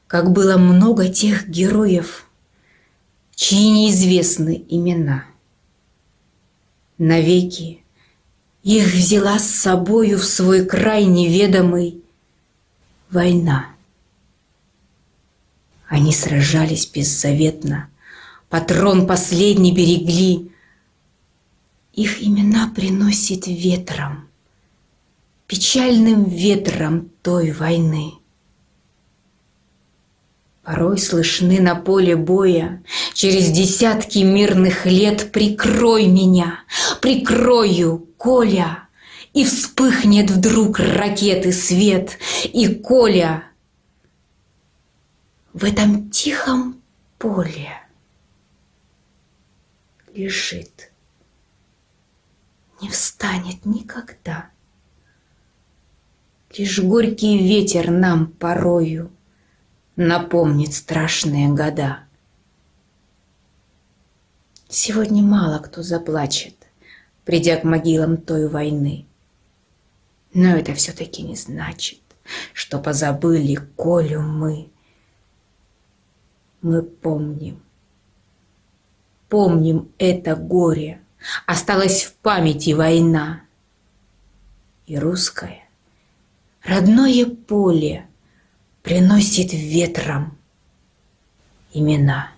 как было много тех героев, чьи неизвестны имена. Навеки их взяла с собою в свой край неведомый война. Они сражались беззаветно, патрон последний берегли. Их имена приносит ветром, печальным ветром той войны. Порой слышны на поле боя через десятки мирных лет: «Прикрой меня, прикрою, Коля!» И вспыхнет вдруг ракеты свет, и Коля в этом тихом поле лежит, не встанет никогда. Лишь горький ветер нам порою напомнит страшные года. Сегодня мало кто заплачет, придя к могилам той войны. Но это все-таки не значит, что позабыли Колю мы. Мы помним это горе, осталась в памяти война. И русское родное поле приносит ветром имена.